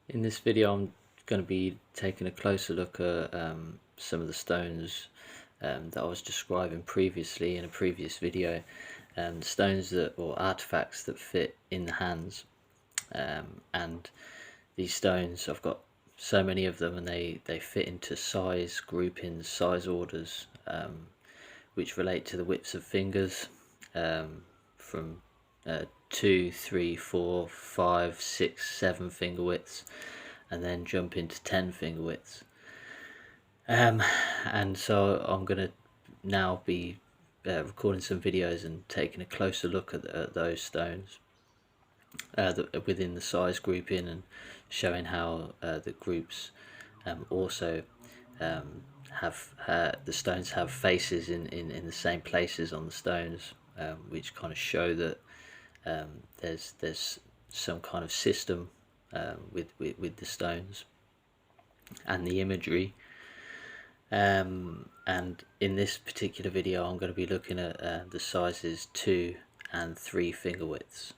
In this video I'm going to be taking a closer look at some of the stones that I was describing previously in a previous video, stones that, or artifacts that fit in the hands, and these stones, I've got so many of them, and they fit into size groupings, size orders, which relate to the widths of fingers, from 2, 3, 4, 5, 6, 7 finger widths, and then jump into 10 finger widths. And so I'm going to now be recording some videos and taking a closer look at those stones within the size grouping, and showing how the groups also have the stones have faces in the same places on the stones, which kind of show that there's some kind of system with the stones and the imagery. And in this particular video I'm going to be looking at the sizes 2 and 3 finger widths.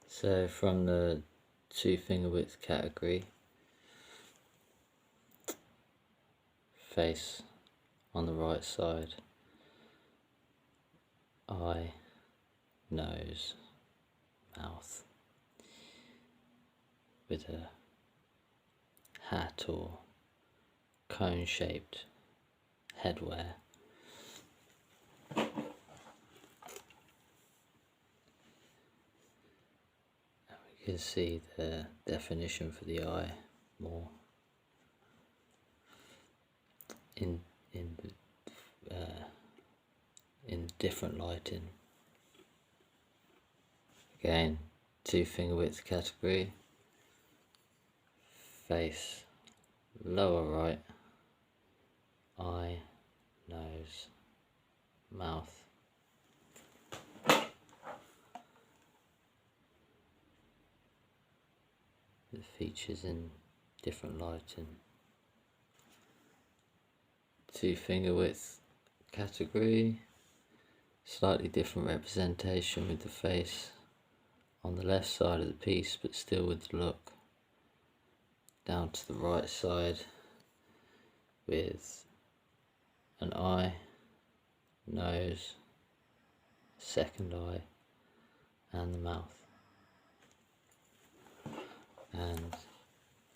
So from the 2 finger width category, face on the right side, eye, nose, mouth, with a hat or cone shaped headwear. You can see the definition for the eye more in different lighting. Again, 2 finger width category, face lower right, eye, nose, mouth. The features in different lighting. 2 finger width category, slightly different representation with the face on the left side of the piece, but still with the look. Down to the right side with an eye, nose, second eye, and the mouth. And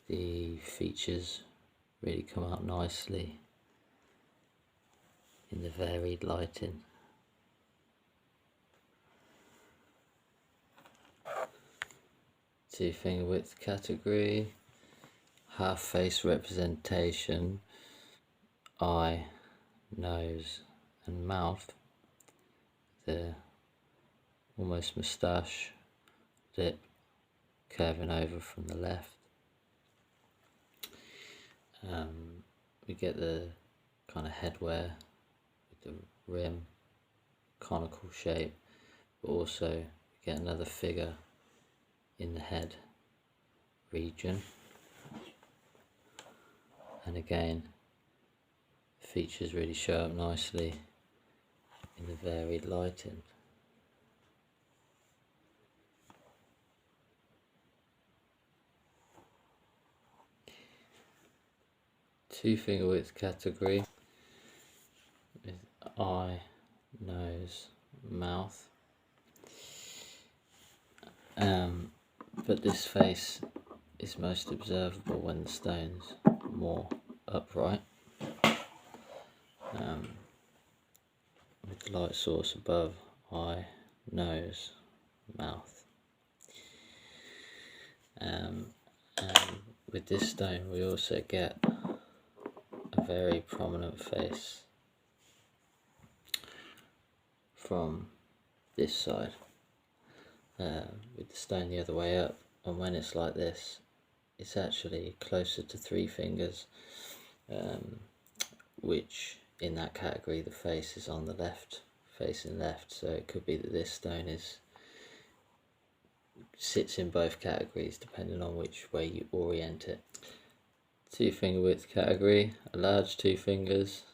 the features really come out nicely in the varied lighting. Two finger width category, half face representation, eye, nose and mouth, the almost moustache, lip curving over from the left. We get the kind of headwear with the rim, conical shape, but also we get another figure in the head region, and again features really show up nicely in the varied lighting. Two finger width category with eye, nose, mouth, but this face is most observable when the stone's more upright, with the light source above, eye, nose, mouth. And with this stone we also get a very prominent face from this side, with the stone the other way up, and when it's like this it's actually closer to 3 fingers, which in that category the face is on the left, facing left, so it could be that this stone sits in both categories depending on which way you orient it. 2 finger width category, a large 2 fingers,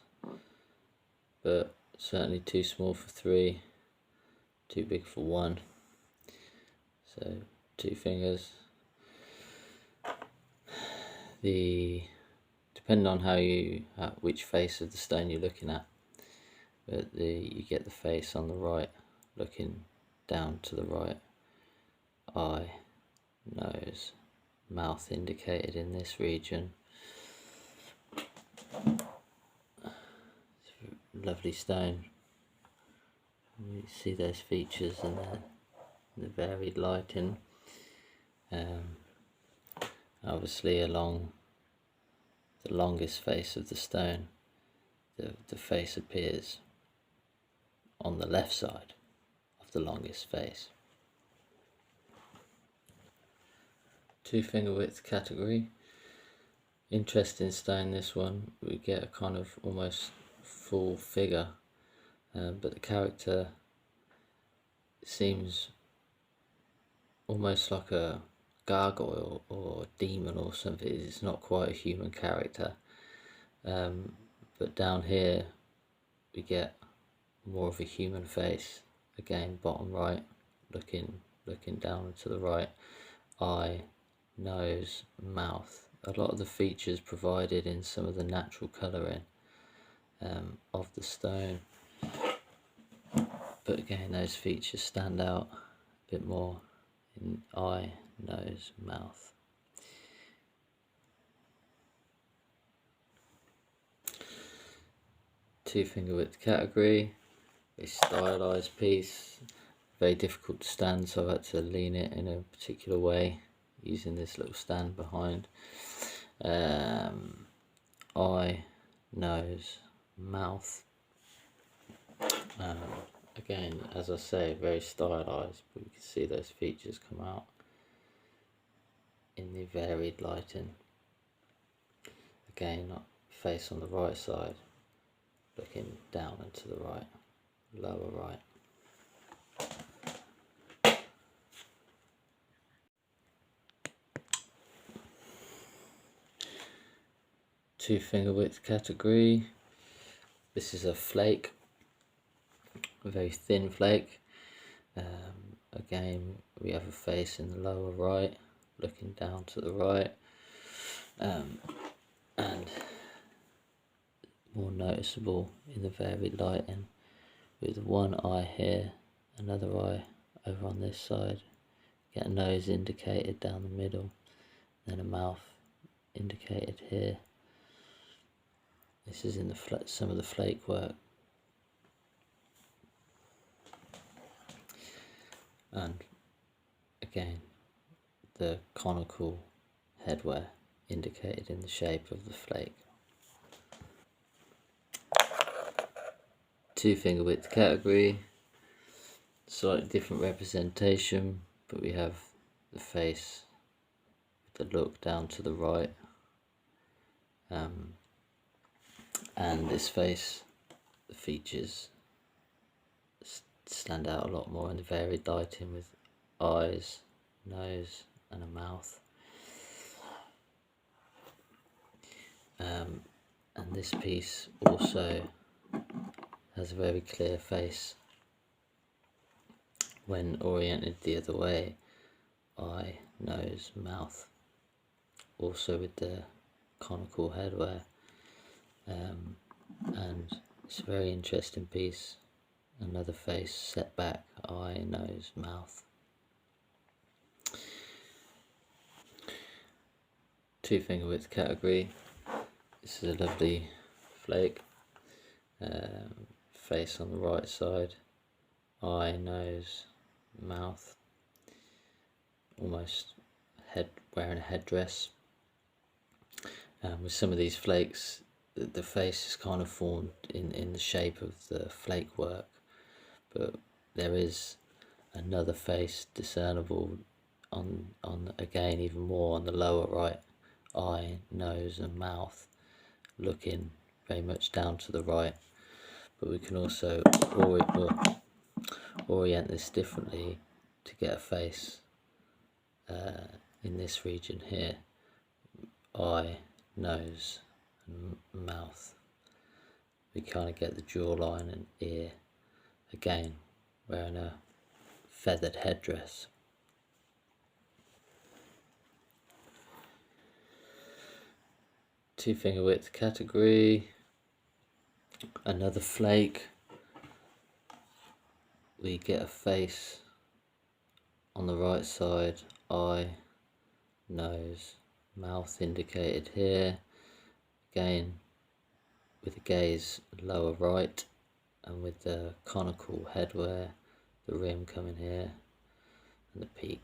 but certainly too small for 3, too big for 1. So 2 fingers. Depending on which face of the stone you're looking at, but you get the face on the right, looking down to the right. Eye, nose, mouth indicated in this region. Lovely stone. You see those features and the varied lighting. Obviously along the longest face of the stone, the face appears on the left side of the longest face. 2 finger width category. Interesting stone, this one. We get a kind of almost full figure, but the character seems almost like a gargoyle or demon or something. It's not quite a human character, but down here we get more of a human face. Again, bottom right, looking down to the right. Eye, nose, mouth. A lot of the features provided in some of the natural colouring of the stone, but again those features stand out a bit more in eye, nose, mouth. Two finger width category, a stylized piece, very difficult to stand, so I've had to lean it in a particular way using this little stand behind. Eye, nose, mouth. Again, as I say, very stylized, but you can see those features come out in the varied lighting. Again, face on the right side, looking down and to the right, lower right. Two finger width category. This is a flake, a very thin flake. Again, we have a face in the lower right, looking down to the right, and more noticeable in the varied lighting, with one eye here, another eye over on this side. Get a nose indicated down the middle, then a mouth indicated here. This is in some of the flake work. And again, the conical headwear indicated in the shape of the flake. Two finger width category, slightly different representation, but we have the face with the look down to the right, and this face, the features stand out a lot more in the varied lighting, with eyes, nose and a mouth. And this piece also has a very clear face when oriented the other way. Eye, nose, mouth, also with the conical headwear, and it's a very interesting piece. Another face set back, eye, nose, mouth. Two finger width category. This is a lovely flake. Face on the right side, eye, nose, mouth. Almost wearing a headdress. With some of these flakes, the face is kind of formed in the shape of the flake work, but there is another face discernible on again even more on the lower right, eye, nose and mouth, looking very much down to the right. But we can also orient this differently to get a face in this region here, eye, nose and mouth. We kind of get the jawline and ear, again wearing a feathered headdress. 2 finger width category, another flake. We get a face on the right side, eye, nose, mouth indicated here, again with the gaze lower right, and with the conical headwear, the rim coming here and the peak.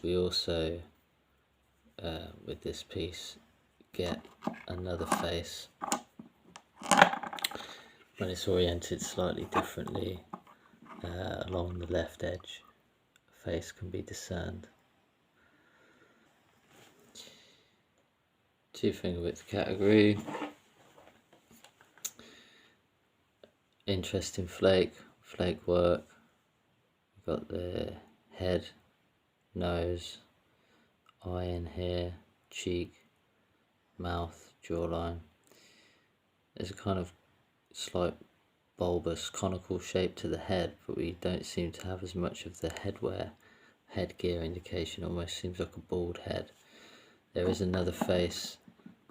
We also with this piece get another face when it's oriented slightly differently along the left edge. A face can be discerned. 2 finger width category, interesting flake work. We've got the head, nose, eye in here, cheek, mouth, jawline. There's a kind of slight bulbous conical shape to the head, but we don't seem to have as much of the headgear indication. Almost seems like a bald head. There is another face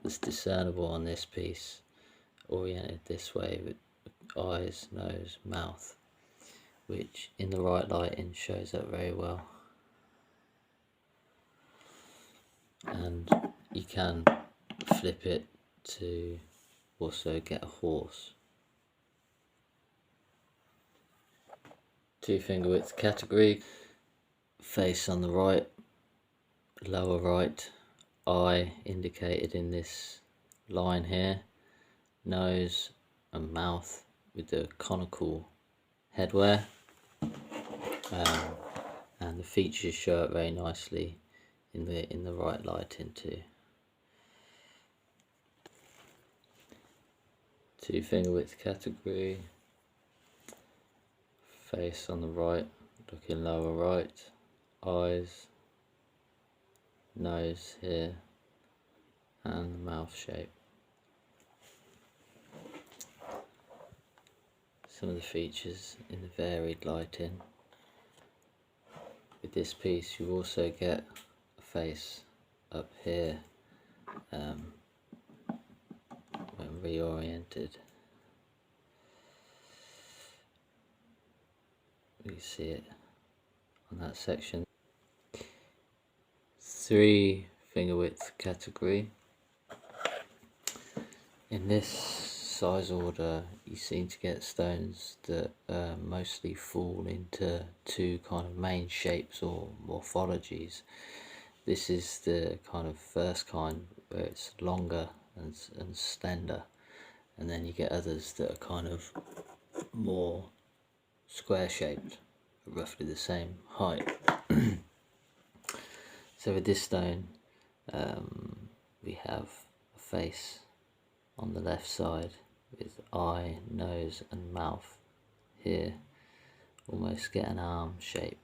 that's discernible on this piece, oriented this way with eyes, nose, mouth, which in the right lighting shows up very well. And you can flip it to also get a horse. 2 finger width category, face on the right, lower right, eye indicated in this line here, nose and mouth with the conical headwear, and the features show up very nicely in the right lighting too. 2 finger width category, face on the right, looking lower right, eyes, nose here, and the mouth shape. Some of the features in the varied lighting. With this piece you also get a face up here when reoriented. You see it on that section. 3 finger width category. In this size order you seem to get stones that mostly fall into 2 kind of main shapes or morphologies. This is the kind of first kind where it's longer and slender, and then you get others that are kind of more square shaped, roughly the same height. So with this stone we have a face on the left side with eye, nose and mouth here. Almost get an arm shape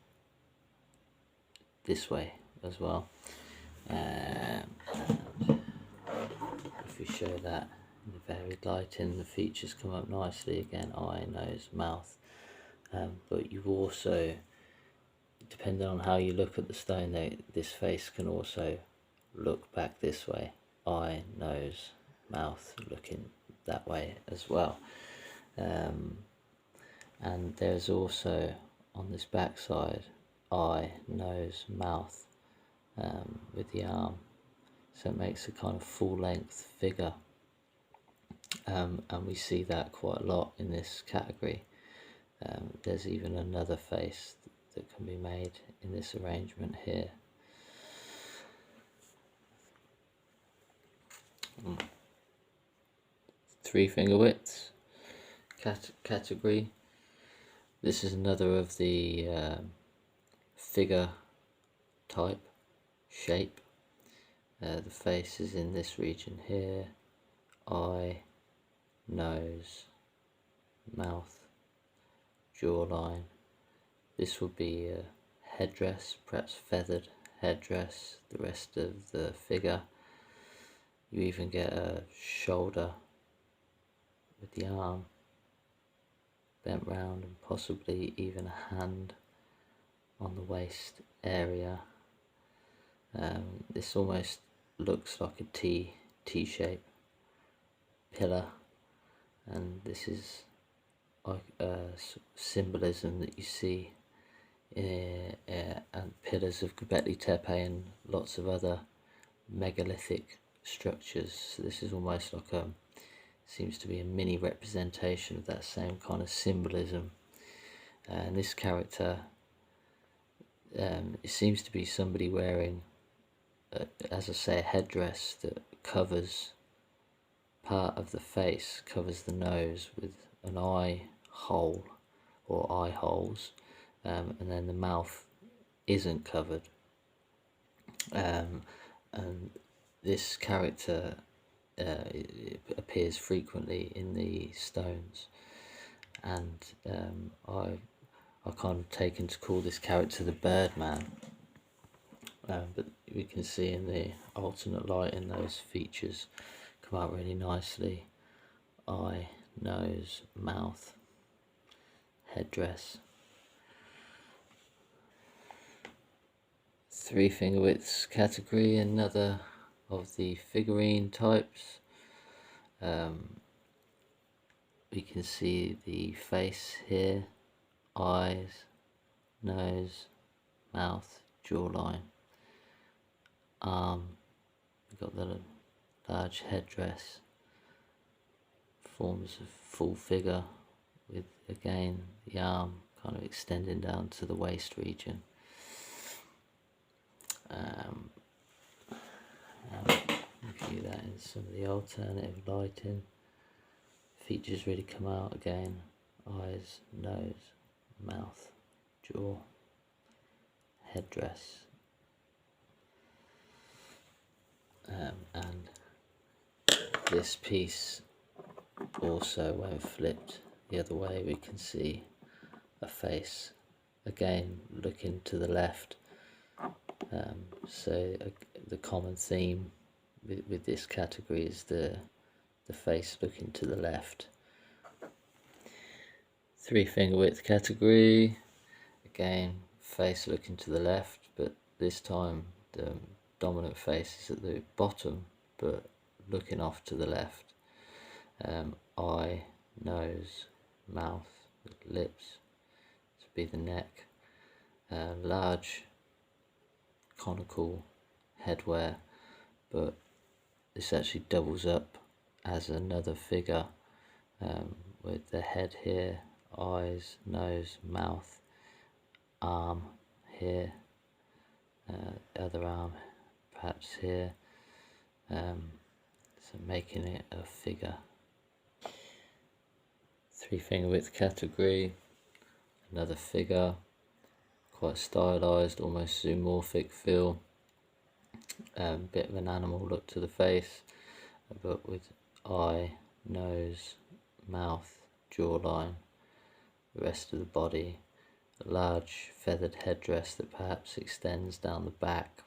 this way as well. And if we show that in the varied lighting, the features come up nicely again, eye, nose, mouth. But you also, depending on how you look at the stone, this face can also look back this way, eye, nose, mouth looking that way as well. And there's also on this back side eye, nose, mouth with the arm, so it makes a kind of full length figure, and we see that quite a lot in this category. There's even another face that can be made in this arrangement here. Three finger widths category. This is another of the figure type shape. The face is in this region here, eye, nose, mouth, jawline. This would be a headdress, perhaps feathered headdress, the rest of the figure. You even get a shoulder with the arm bent round, and possibly even a hand on the waist area. This almost looks like a T-shape pillar, and this is like symbolism that you see and pillars of Göbekli Tepe and lots of other megalithic structures. So this is almost like seems to be a mini representation of that same kind of symbolism. And this character, it seems to be somebody wearing, as I say, a headdress that covers part of the face, covers the nose with an eye hole or eye holes, and then the mouth isn't covered. And this character appears frequently in the stones, and I kind of taken to call this character the Birdman. But we can see in the alternate lighting those features come out really nicely. Eye, nose, mouth, headdress. 3 finger widths category, another of the figurine types. We can see the face here, eyes, nose, mouth, jawline, arm. We've got the large headdress, forms a full figure with again the arm kind of extending down to the waist region. View that in some of the alternative lighting. Features really come out again: eyes, nose, mouth, jaw, headdress, and this piece also, when flipped the other way, we can see a face again looking to the left. So the common theme with this category is the face looking to the left. 3 finger width category, again face looking to the left, but this time the dominant face is at the bottom but looking off to the left. Eye, nose, mouth, lips to be the neck, large conical headwear, but this actually doubles up as another figure, with the head here, eyes, nose, mouth, arm here, other arm perhaps here, so making it a figure. 3 finger width category, another figure, quite stylized, almost zoomorphic feel, bit of an animal look to the face, but with eye, nose, mouth, jawline, the rest of the body, a large feathered headdress that perhaps extends down the back,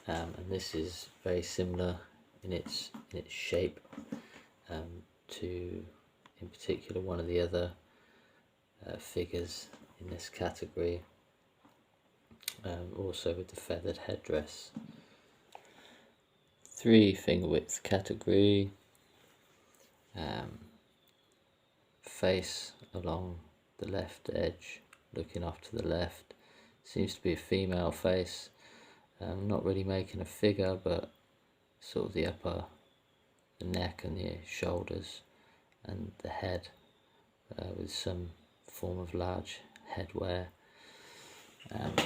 and this is very similar in its shape to, in particular, one of the other figures in this category, also with the feathered headdress. 3 finger width category, face along the left edge looking off to the left, seems to be a female face, not really making a figure, but sort of the upper, the neck and the shoulders and the head, with some form of large headwear, and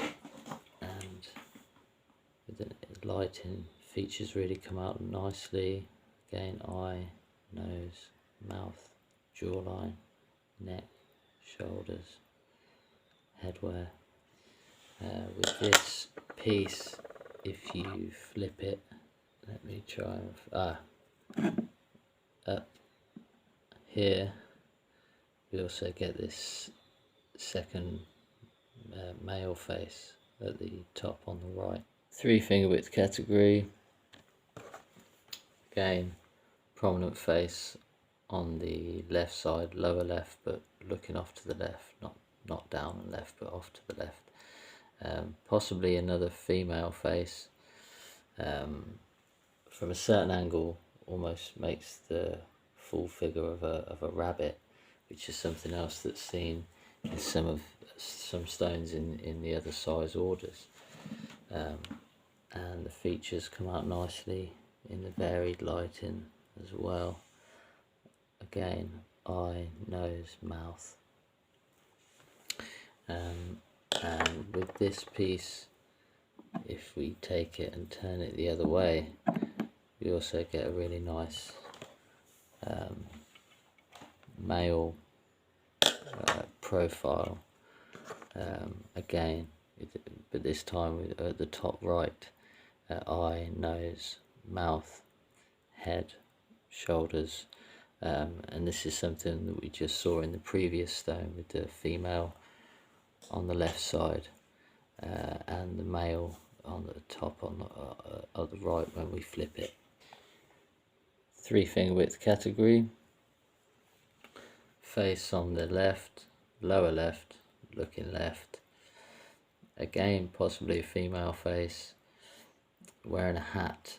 with the lighting, features really come out nicely. Again, eye, nose, mouth, jawline, neck, shoulders, headwear. With this piece, if you flip it, let me try up here, we also get this second male face at the top on the right. 3 finger width category, again prominent face on the left side, lower left, but looking off to the left, not down and left but off to the left. possibly another female face. From a certain angle, almost makes the full figure of a rabbit, which is something else that's seen in some stones in the other size orders. And the features come out nicely in the varied lighting as well. Again, eye, nose, mouth. And with this piece, if we take it and turn it the other way, we also get a really nice male profile. Again, but this time at the top right, eye, nose, mouth, head, shoulders, and this is something that we just saw in the previous stone with the female on the left side and the male on the top on the right when we flip it. 3 finger width category, face on the left, lower left, looking left. Again, possibly a female face, wearing a hat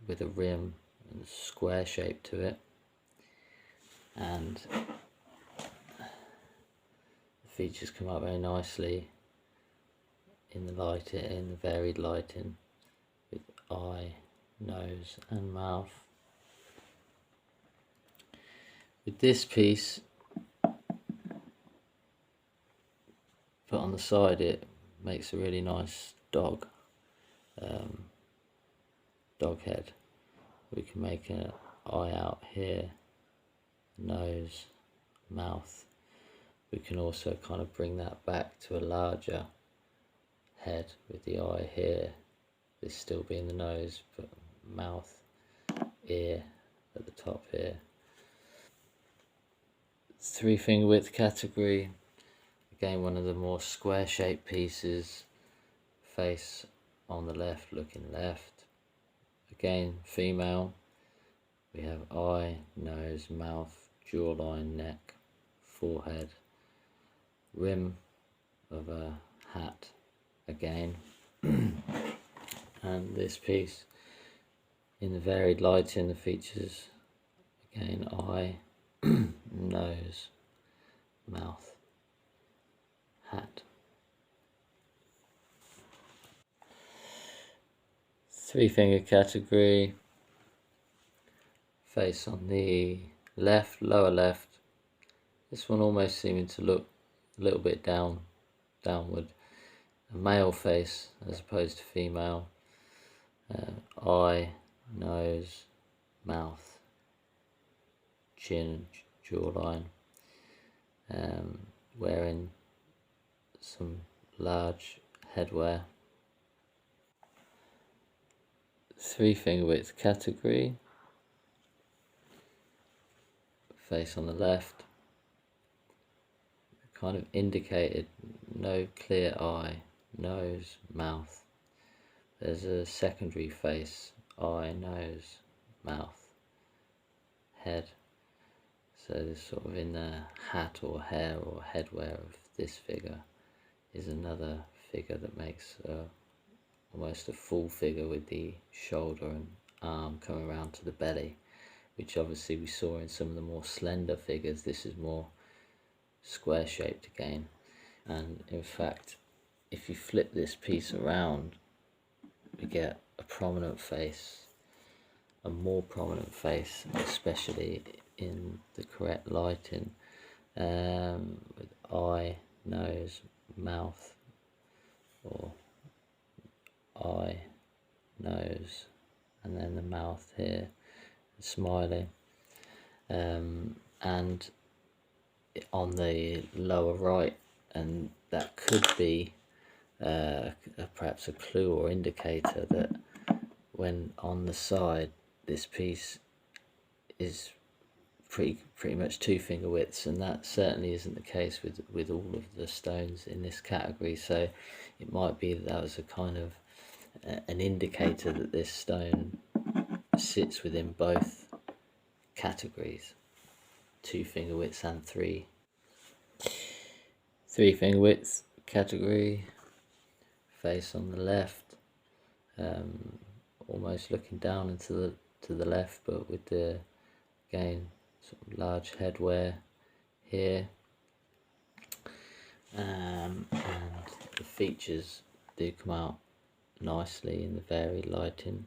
with a rim and square shape to it, and the features come out very nicely in the lighting, in the varied lighting, with eye, nose and mouth. With this piece put on the side, it makes a really nice dog head. We can make an eye out here, nose, mouth. We can also kind of bring that back to a larger head with the eye here, this still being the nose, but mouth, ear at the top here. 3 finger width category, again one of the more square shaped pieces, face on the left, looking left. Again, female, we have eye, nose, mouth, jawline, neck, forehead, rim of a hat again, and this piece in the varied lighting, the features again, eye, nose, mouth, hat. 3 finger category, face on the left, lower left. This one almost seeming to look a little bit downward. A male face as opposed to female. Eye, nose, mouth, chin, jawline. Wearing some large headwear. 3 finger width category, face on the left, kind of indicated no clear eye, nose, mouth. There's a secondary face, eye, nose, mouth, head. So this sort of in the hat or hair or headwear of this figure is another figure that makes almost a full figure with the shoulder and arm coming around to the belly, which obviously we saw in some of the more slender figures. This is more square shaped again, and in fact if you flip this piece around we get a prominent face, a more prominent face, especially in the correct lighting, with eye, nose, mouth, or eye, nose, and then the mouth here, smiling, and on the lower right, and that could be perhaps a clue or indicator that when on the side this piece is pretty much 2 finger widths, and that certainly isn't the case with all of the stones in this category. So it might be that was a kind of an indicator that this stone sits within both categories, 2 finger widths and 3 finger widths category, face on the left, almost looking down into the left, but with the, again, sort of large head wear here, and the features do come out nicely in the varied lighting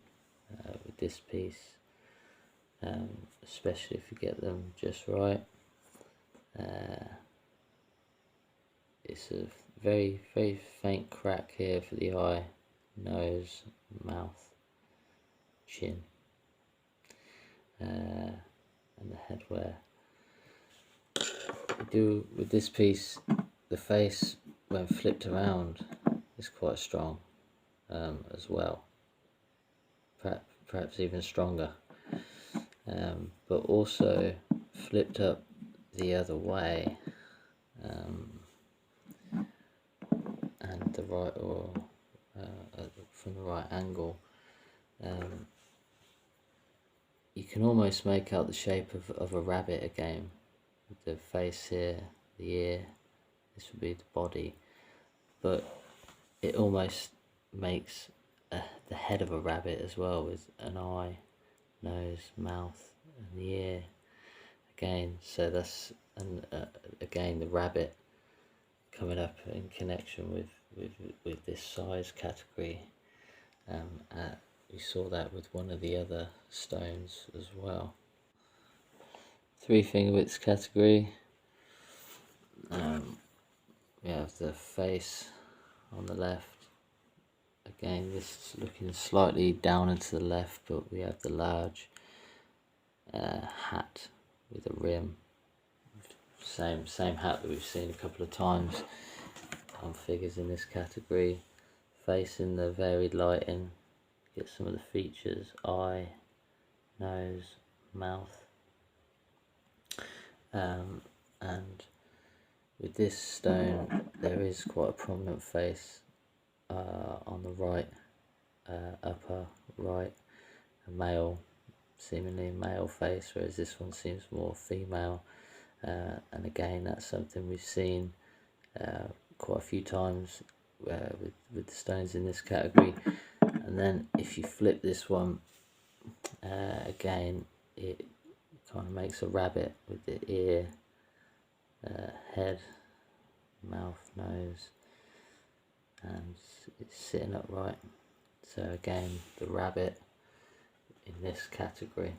with this piece, especially if you get them just right. It's a very faint crack here for the eye, nose, mouth, chin, and the headwear. We do with this piece, the face when flipped around is quite strong as well, perhaps even stronger, but also flipped up the other way, and the right, or from the right angle, you can almost make out the shape of a rabbit again, with the face here, the ear, this would be the body, but it almost makes the head of a rabbit as well, with an eye, nose, mouth, and the ear again. So that's, and again, the rabbit coming up in connection with this size category. We saw that with one of the other stones as well. Three finger widths category. We have the face on the left. Again, this is looking slightly down and to the left, but we have the large hat with a rim. Same hat that we've seen a couple of times on figures in this category. Face in the varied lighting. Get some of the features: eye, nose, mouth, and with this stone there is quite a prominent face on the right, upper right, a male, seemingly a male face, whereas this one seems more female, and again that's something we've seen quite a few times with the stones in this category. And then if you flip this one, again it kind of makes a rabbit with the ear, head, mouth, nose, and it's sitting upright. So again, the rabbit in this category.